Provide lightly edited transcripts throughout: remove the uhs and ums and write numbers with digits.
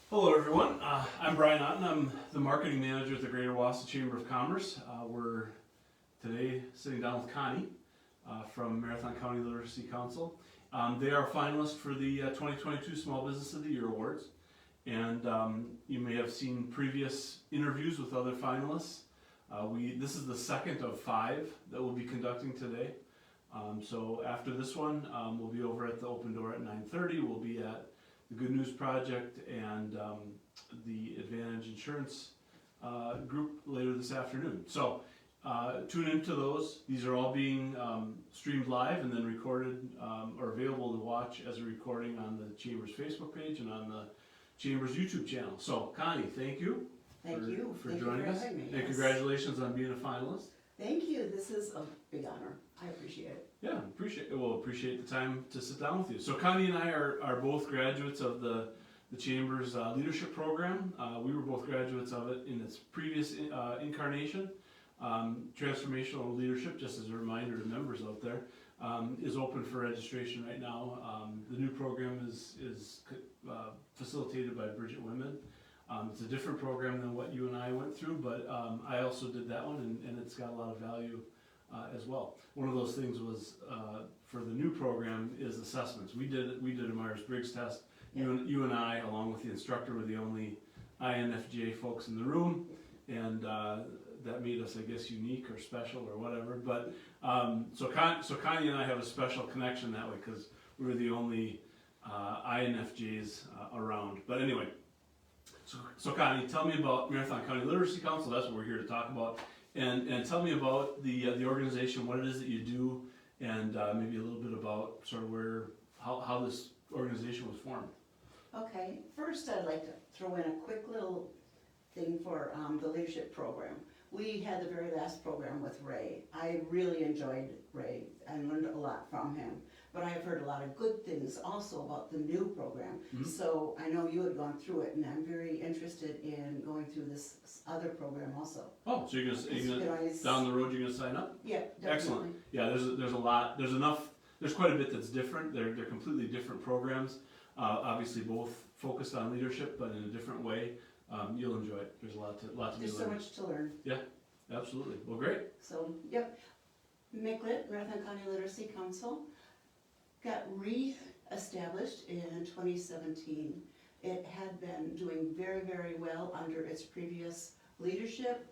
Hello everyone, I'm Brian Otten. I'm the marketing manager at the Greater Wausau Chamber of Commerce. We're today sitting down with Connie from Marathon County Literacy Council. They are finalists for the 2022 Small Business of the Year Awards, and you may have seen previous interviews with other finalists. This is the second of 5 that we'll be conducting today. So after this one, we'll be over at the Open Door at 9:30. We'll be at the Good News Project and the Advantage Insurance group later this afternoon. So tune into those. These are all being streamed live and then recorded or available to watch as a recording on the Chamber's Facebook page and on the Chamber's YouTube channel. So Connie, thank you. Thank you for joining us. having me. And Yes. congratulations on being a finalist. Thank you. This is a big honor. I appreciate it. Yeah, appreciate the time to sit down with you. So Connie and I are both graduates of the Chamber's leadership program. We were both graduates of it in its previous incarnation. Transformational leadership, just as a reminder to members out there, is open for registration right now. The new program is facilitated by Bridget Women. It's a different program than what you and I went through, but I also did that one, and it's got a lot of value as well. One of those things was for the new program is assessments. We did a Myers-Briggs test. You and I, along with the instructor, were the only INFJ folks in the room, and that made us, I guess, unique or special or whatever. But so Connie and I have a special connection that way because we were the only INFJs around. But anyway. So Connie, tell me about Marathon County Literacy Council. That's what we're here to talk about, and tell me about the organization, what it is that you do, and maybe a little bit about sort of how this organization was formed. Okay, first I'd like to throw in a quick little thing for the leadership program. We had the very last program with Ray. I really enjoyed Ray and learned a lot from him. But I have heard a lot of good things also about the new program. Mm-hmm. So I know you had gone through it, and I'm very interested in going through this other program also. Oh, so you're gonna down the road you're gonna sign up? Yeah, definitely. Excellent. Yeah, there's a lot. There's quite a bit that's different. They're completely different programs. Obviously both focused on leadership, but in a different way. You'll enjoy it. There's a lot to be There's so learned. much to learn. Yeah, absolutely. Well, great. So, yep. MCLIT, Marathon County Literacy Council, got re-established in 2017. It had been doing very, very well under its previous leadership,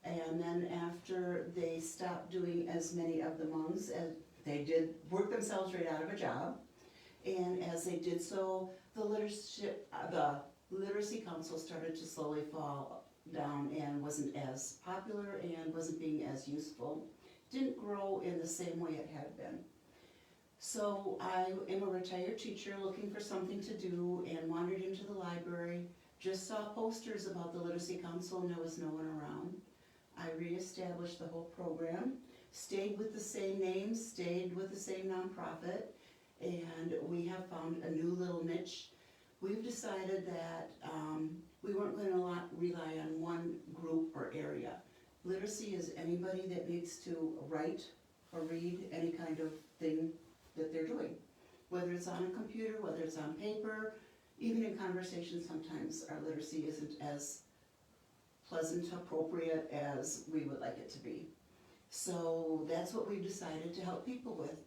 and then after they stopped doing as many of the months, as they did work themselves right out of a job, and as they did so, the Literacy Council started to slowly fall down and wasn't as popular and wasn't being as useful. Didn't grow in the same way it had been. So I am a retired teacher looking for something to do and wandered into the library, just saw posters about the Literacy Council and there was no one around. I reestablished the whole program, stayed with the same name, stayed with the same nonprofit, and we have found a new little niche. We've decided that we weren't going to rely on one group or area. Literacy is anybody that needs to write or read any kind of thing that they're doing. Whether it's on a computer, whether it's on paper, even in conversation sometimes our literacy isn't as pleasant, appropriate as we would like it to be. So that's what we've decided to help people with.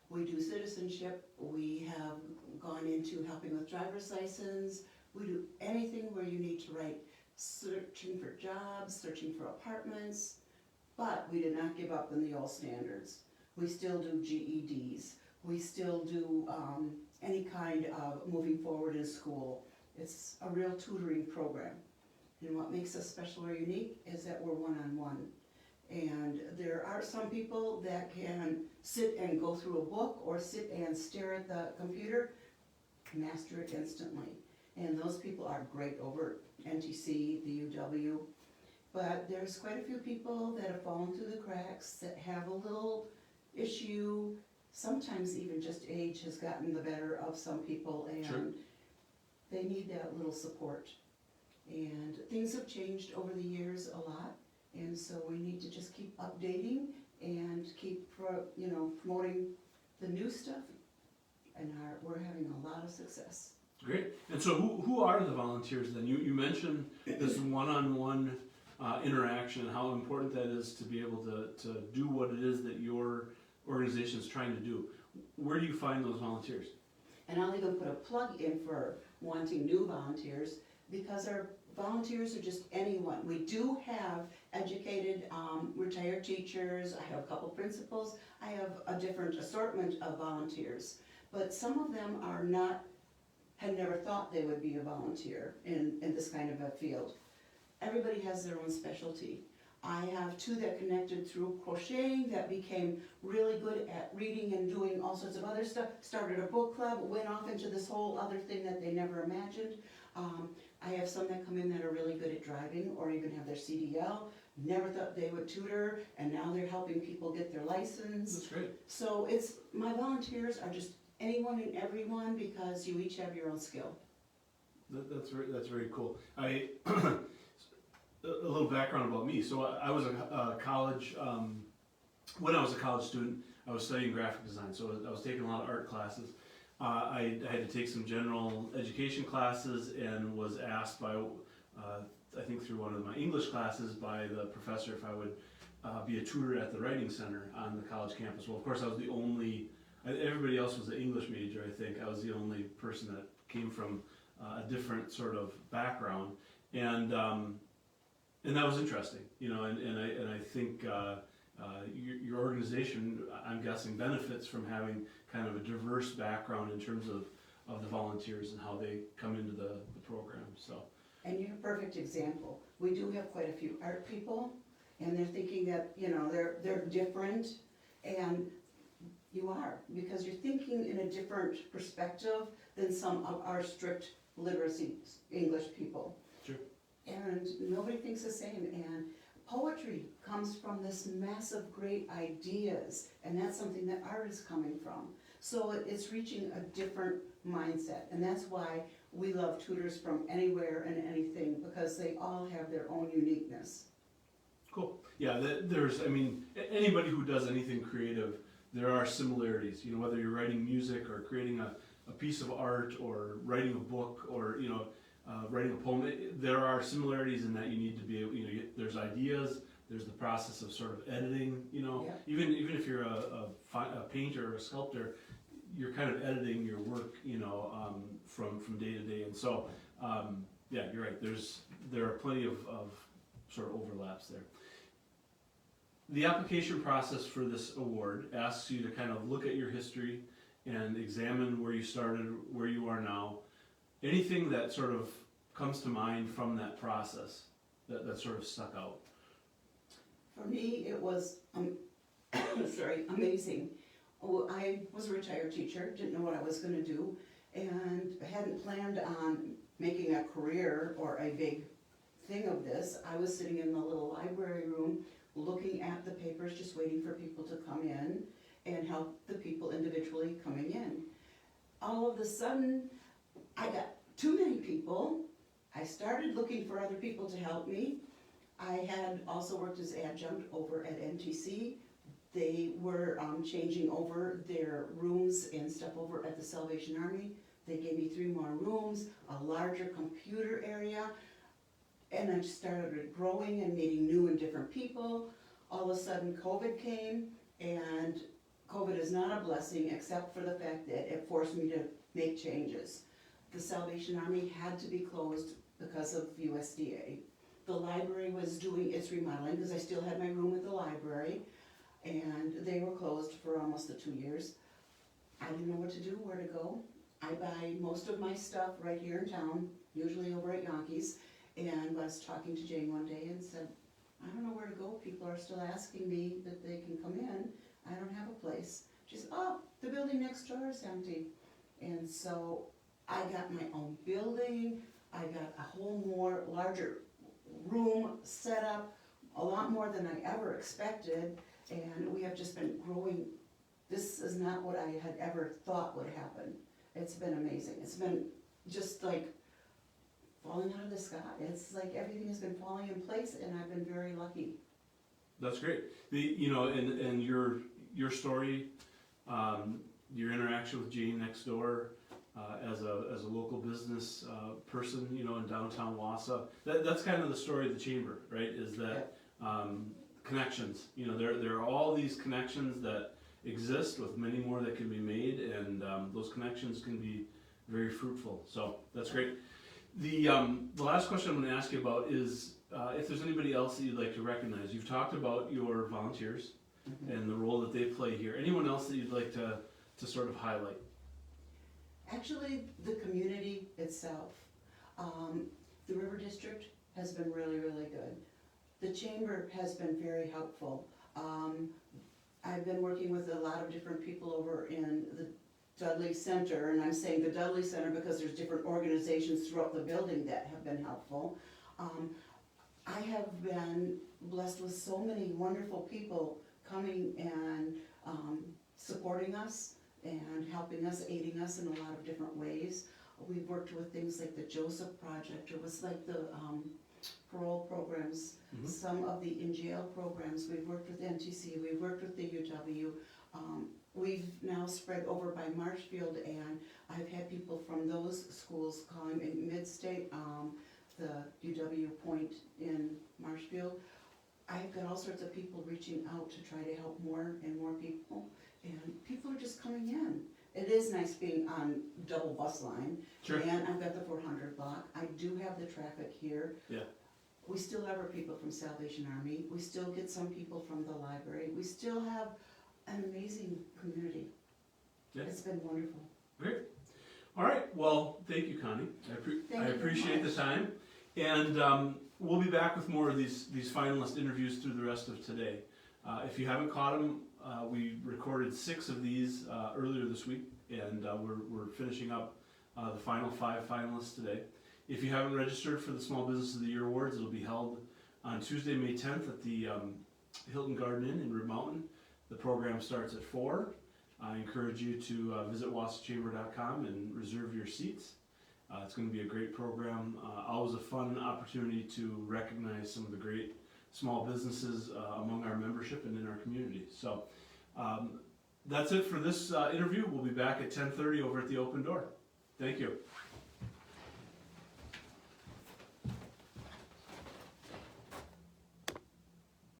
We do citizenship, we have gone into helping with driver's license, we do anything where you need to write, searching for jobs, searching for apartments, but we did not give up on the old standards. We still do GEDs, we still do any kind of moving forward in school. It's a real tutoring program. And what makes us special or unique is that we're one-on-one. And there are some people that can sit and go through a book or sit and stare at the computer, master it instantly. And those people are great over NTC, the UW. But there's quite a few people that have fallen through the cracks, that have a little issue. Sometimes even just age has gotten the better of some people, and Sure. They need that little support. And things have changed over the years a lot. And so we need to just keep updating and keep, promoting the new stuff. And we're having a lot of success. Great. And so who are the volunteers then? You mentioned this one-on-one interaction, how important that is to be able to do what it is that your organization is trying to do. Where do you find those volunteers? And I'll even put a plug in for wanting new volunteers, because our volunteers are just anyone. We do have educated, retired teachers, I have a couple principals, I have a different assortment of volunteers. But some of them are not, had never thought they would be a volunteer in this kind of a field. Everybody has their own specialty. I have two that connected through crocheting that became really good at reading and doing all sorts of other stuff, started a book club, went off into this whole other thing that they never imagined. I have some that come in that are really good at driving or even have their CDL, never thought they would tutor, and now they're helping people get their license. That's great. So my volunteers are just anyone and everyone, because you each have your own skill. That's very cool. A little background about me. So I was a college, when I was a college student, I was studying graphic design. So I was taking a lot of art classes. I had to take some general education classes and was asked by, I think through one of my English classes, by the professor if I would be a tutor at the writing center on the college campus. Well, of course I was the only, everybody else was an English major, I think. I was the only person that came from a different sort of background. And that was interesting, you know, and I think your organization, I'm guessing, benefits from having kind of a diverse background in terms of the volunteers and how they come into the program. So. And you're a perfect example. We do have quite a few art people, and they're thinking that, you know, they're different, and you are, because you're thinking in a different perspective than some of our strict literacy English people. Sure. And nobody thinks the same, and poetry comes from this massive great ideas, and that's something that art is coming from. So it's reaching a different mindset, and that's why we love tutors from anywhere and anything, because they all have their own uniqueness. Cool. Yeah, there's, I mean, anybody who does anything creative, there are similarities, you know, whether you're writing music or creating a piece of art or writing a book or, you know, writing a poem, there are similarities in that you need to be able, you know, there's ideas, there's the process of sort of editing, you know, Yeah. even if you're a painter or a sculptor, you're kind of editing your work, you know, from day to day. And so, yeah, you're right, there are plenty of sort of overlaps there. The application process for this award asks you to kind of look at your history and examine where you started, where you are now. Anything that sort of comes to mind from that process that sort of stuck out? For me, it was, amazing. Oh, I was a retired teacher, didn't know what I was going to do, and hadn't planned on making a career or a big thing of this. I was sitting in the little library room looking at the papers, just waiting for people to come in and help the people individually coming in. All of a sudden, I got too many people. I started looking for other people to help me. I had also worked as adjunct over at NTC. They were changing over their rooms and stuff over at the Salvation Army. They gave me 3 more rooms, a larger computer area, and I started growing and meeting new and different people. All of a sudden COVID came, and COVID is not a blessing except for the fact that it forced me to make changes. The Salvation Army had to be closed because of USDA. The library was doing its remodeling because I still had my room at the library, and they were closed for almost the 2 years. I didn't know what to do, where to go. I buy most of my stuff right here in town, usually over at Yankees, and was talking to Jane one day and said, I don't know where to go. People are still asking me that they can come in. I don't have a place. She said, oh, the building next door is empty. And so I got my own building. I got a whole more larger room set up, a lot more than I ever expected. And we have just been growing. This is not what I had ever thought would happen. It's been amazing. It's been just like falling out of the sky. It's like everything has been falling in place, and I've been very lucky. That's great. You know, and your story, your interaction with Jane next door, as a local business person, you know, in downtown Wausau. That's kind of the story of the chamber, right? Is that connections? You know, there are all these connections that exist, with many more that can be made, and those connections can be very fruitful. So that's great. The last question I'm going to ask you about is if there's anybody else that you'd like to recognize. You've talked about your volunteers and the role that they play here. Anyone else that you'd like to sort of highlight? Actually, the community itself. The River District has been really, really good. The Chamber has been very helpful. I've been working with a lot of different people over in the Dudley Center, and I'm saying the Dudley Center because there's different organizations throughout the building that have been helpful. I have been blessed with so many wonderful people coming and supporting us and helping us, aiding us in a lot of different ways. We've worked with things like the Joseph Project, or was like the parole programs, some of the in-jail programs. We've worked with NTC, we've worked with the UW. We've now spread over by Marshfield, and I've had people from those schools calling in Mid-State, the UW Point in Marshfield. I've got all sorts of people reaching out to try to help more and more people, and people are just coming in. It is nice being on double bus line, Sure. and I've got the 400 block. I do have the traffic here. Yeah. We still have our people from Salvation Army. We still get some people from the library. We still have an amazing community. Yeah. It's been wonderful. Great. All right. Well, thank you, Connie. I appreciate the time. And we'll be back with more of these finalist interviews through the rest of today. If you haven't caught them, we recorded 6 of these earlier this week, and we're finishing up the final 5 finalists today. If you haven't registered for the Small Business of the Year Awards, it'll be held on Tuesday, May 10th at the Hilton Garden Inn in Rib Mountain. The program starts at 4. I encourage you to visit wausauchamber.com and reserve your seats. It's going to be a great program. Always a fun opportunity to recognize some of the great small businesses among our membership and in our community. So that's it for this interview. We'll be back at 10:30 over at the Open Door. Thank you.